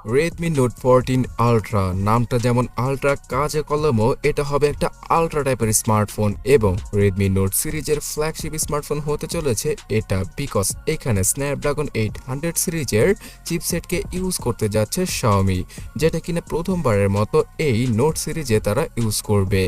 Redmi Note 14 Ultra নামটা যেমন ultra কাজে কলমও এটা হবে একটা আল্ট্রা টাইপের স্মার্টফোন এবং Redmi Note সিরিজের ফ্ল্যাগশিপ স্মার্টফোন হতে চলেছে এটা বিকজ এখানে Snapdragon 800 সিরিজের চিপসেটকে ইউজ করতে যাচ্ছে Xiaomi, যেটা কিনা প্রথমবারের মতো এই নোট সিরিজে তারা ইউজ করবে।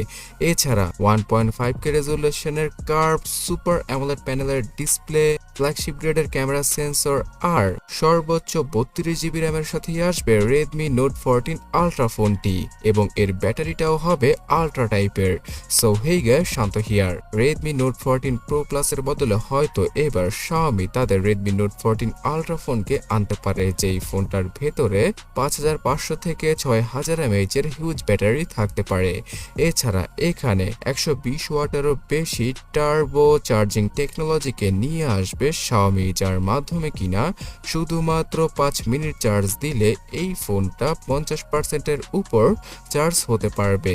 এছাড়া 1.5K রেজুলেশনের কার্ভ সুপার অ্যামোলেড প্যানেলের ডিসপ্লে, ফ্ল্যাগশিপ গ্রেডের ক্যামেরা সেন্সর আর সর্বোচ্চ 32GB র্যামের সাথে আসবে Redmi Note 14 Ultra ফোনটি এবং এর ব্যাটারিটাও হবে আল্ট্রা টাইপের। So hey guys, Shanto here. Redmi Note 14 Pro Plus এর বদলে হয়তো এবার Xiaomi তাদের Redmi Note 14 Ultra ফোনকে আনতে পারে, যেই ফোনটার ভেতরে 5500 থেকে 6000 mAh এর হিউজ ব্যাটারি থাকতে পারে। এছাড়া এখানে 120 ওয়াটেরও বেশি টার্বো চার্জিং টেকনোলজিকে নিয়ে আসবে Xiaomi, যার মাধ্যমে কিনা শুধুমাত্র 5 মিনিট চার্জ দিলে এই ফোনটা 50% এর উপর চার্জ হতে পারবে।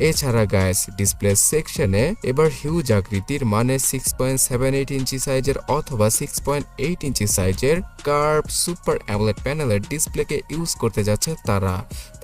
এছাড়া গাইস, ডিসপ্লে সেকশনে এবার হিউজ আকৃতির মানে 6.78 ইঞ্চি সাইজের অথবা 6.8 ইঞ্চি সাইজের কার্ভ সুপার অ্যামোলেড প্যানেলের ডিসপ্লেকে ইউজ করতে যাচ্ছে তারা।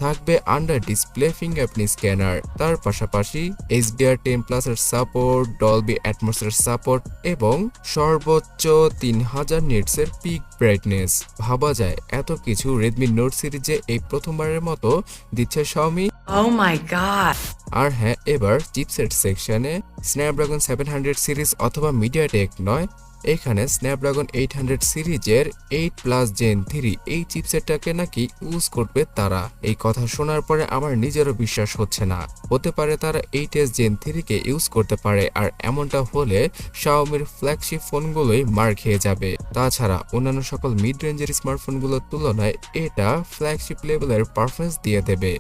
থাকবে আন্ডার ডিসপ্লে ফিঙ্গারপ্রিন্ট স্ক্যানার, তার পাশাপাশি HDR10+ এর সাপোর্ট, ডলবি অ্যাটমসের সাপোর্ট এবং সর্বোচ্চ 3000 নিটসের পিক ব্রাইটনেস। ভাবা যায় এত কিছু Redmi Note সিরিজে এই প্রথমবারের মতো দিচ্ছে Xiaomi। Oh my god! আর হ্যাঁ, এবার চিপসেট সেকশনে Snapdragon 700 সিরিজ অথবা MediaTek নয়, এখানে Snapdragon 800 সিরিজের 8+ Gen 3 এই চিপসেটটাকে নাকি ইউজ করবে তারা। এই কথা শোনার পরে আমার নিজেরও বিশ্বাস হচ্ছে না। হতে পারে তারা 8s Gen 3 কে ইউজ করতে পারে, আর এমনটা হলে Xiaomiর ফ্ল্যাগশিপ ফোনগুলোই মার খেয়ে যাবে। তাছাড়া অন্যান্য সকল মিড রেঞ্জের স্মার্টফোনগুলোর তুলনায় এটা ফ্ল্যাগশিপ লেভেলের পারফরমেন্স দিয়ে দেবে।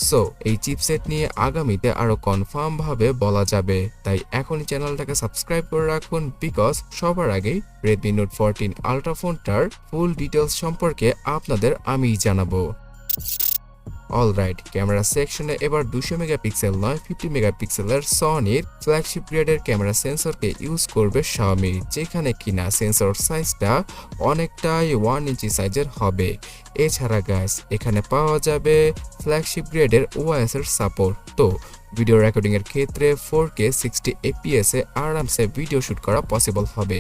সো এই চিপসেট নিয়ে আগামীতে আরো কনফার্ম ভাবে বলা যাবে, তাই এখনই চ্যানেলটাকে সাবস্ক্রাইব করে রাখুন বিকজ সবার আগেই Redmi Note 14 Ultra ফোনটার ফুল ডিটেলস সম্পর্কে আপনাদের আমিই জানাবো। অলরাইট, ক্যামেরা সেকশনে এবার 200 মেগাপিক্সেল নয় 50 মেগাপিক্সেলের সনির ফ্ল্যাগশিপ গ্রেডের ক্যামেরা সেন্সরকে ইউজ করবে Xiaomi, যেখানে কিনা সেন্সর সাইজটা অনেকটাই 1 ইঞ্চি সাইজের হবে। এছাড়া গাইস, এখানে পাওয়া যাবে ফ্ল্যাগশিপ গ্রেডের OIS এর সাপোর্ট। তো ভিডিও রেকর্ডিং এর ক্ষেত্রে 4K 60 fps এ আরামসে ভিডিও শুট করা পসিবল হবে।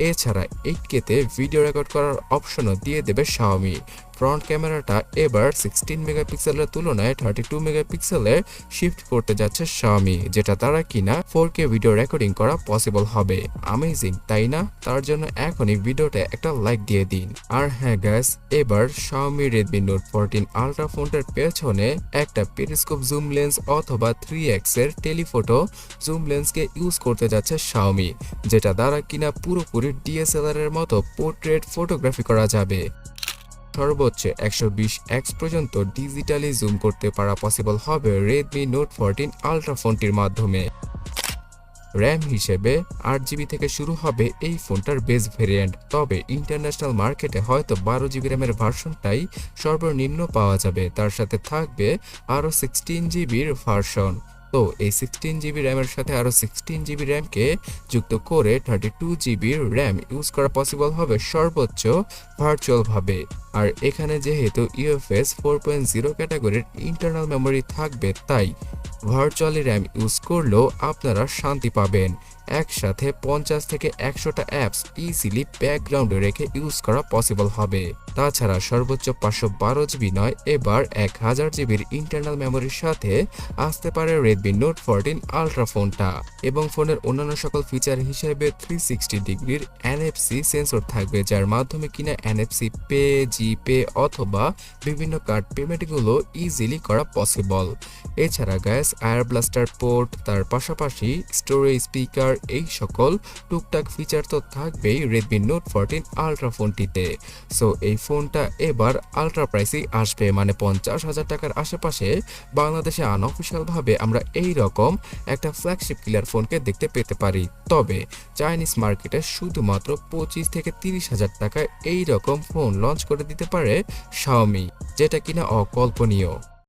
এছাড়া 8K তে ভিডিও রেকর্ড করার অপশনও দিয়ে দেবে Xiaomi। ফ্রন্ট ক্যামেরাটা এবার 16 মেগাপিক্সেলের তুলনায় 32 মেগাপিক্সেলে শিফট করতে যাচ্ছে Xiaomi, যেটা দ্বারা কিনা 4K ভিডিও রেকর্ডিং করা পসিবল হবে। অ্যামেজিং, তাই না? তার জন্য এখনই ভিডিওতে একটা লাইক দিয়ে দিন। আর হ্যাঁ গাইস, এবার Xiaomi Redmi Note 14 Ultra ফোনটার পেছনে একটা পেরিস্কোপ জুম লেন্স অথবা 3x এর টেলিফোটো জুম লেন্সকে ইউজ করতে যাচ্ছে Xiaomi, যেটা দ্বারা কিনা পুরোপুরি DSLR এর মতো পোর্ট্রেট ফটোগ্রাফি করা যাবে। সর্বোচ্চ 120x পর্যন্ত ডিজিটালি জুম করতে পারা পসিবল হবে Redmi Note 14 Ultra ফোনটির মাধ্যমে। র্যাম হিসেবে 8GB থেকে শুরু হবে এই ফোনটার বেস ভেরিয়েন্ট, তবে ইন্টারন্যাশনাল মার্কেটে হয়তো 12GB র্যামের ভার্সনটাই সর্বনিম্ন পাওয়া যাবে। তার সাথে থাকবে আরও 16GBর ভার্সন। তো এই 16GB র্যামের সাথে আরও 16GB র্যামকে যুক্ত করে 32GBর র্যাম ইউজ করা পসিবল হবে সর্বোচ্চ ভার্চুয়ালভাবে। আর এখানে যেহেতু UFS 4.0 ক্যাটাগরির ইন্টারনাল মেমোরি থাকবে, তাই ভার্চুয়ালি র্যাম ইউজ করলেও আপনারা শান্তি পাবেন। একসাথে 50 থেকে 100টা অ্যাপস ইজিলি ব্যাকগ্রাউন্ডে রেখে ইউজ করা পসিবল হবে। তাছাড়া সর্বোচ্চ 512GB নয়, এবার 1000GBর ইন্টারনাল মেমোরির সাথে আসতে পারে Redmi Note 14 Ultra ফোনটা। এবং ফোনের অন্যান্য সকল ফিচার হিসেবে 360 ডিগ্রির NFC সেন্সর থাকবে, যার মাধ্যমে কিনা NFC পে, জিপে অথবা বিভিন্ন কার্ড পেমেন্টগুলো ইজিলি করা পসিবল। এছাড়া গ্যাস আয়ার ব্লাস্টার পোর্ট, তার পাশাপাশি স্টোরেজ, স্পিকার, এই সকল টুকটাক ফিচার তো থাকবেই Redmi Note 14 Ultra ফোনটিতে। সো এই ফোনটা এবার আলট্রা প্রাইসেই আসবে, মানে 50,000 টাকার আশেপাশে বাংলাদেশে আনঅফিশিয়াল ভাবে আমরা এই রকম একটা ফ্ল্যাগশিপ কিলার ফোনকে দেখতে পেতে পারি। তবে চাইনিজ মার্কেটে শুধুমাত্র 25 থেকে 30,000 টাকায় এই রকম ফোন লঞ্চ করে দিতে পারে Xiaomi, যেটা কিনা অকল্পনীয়।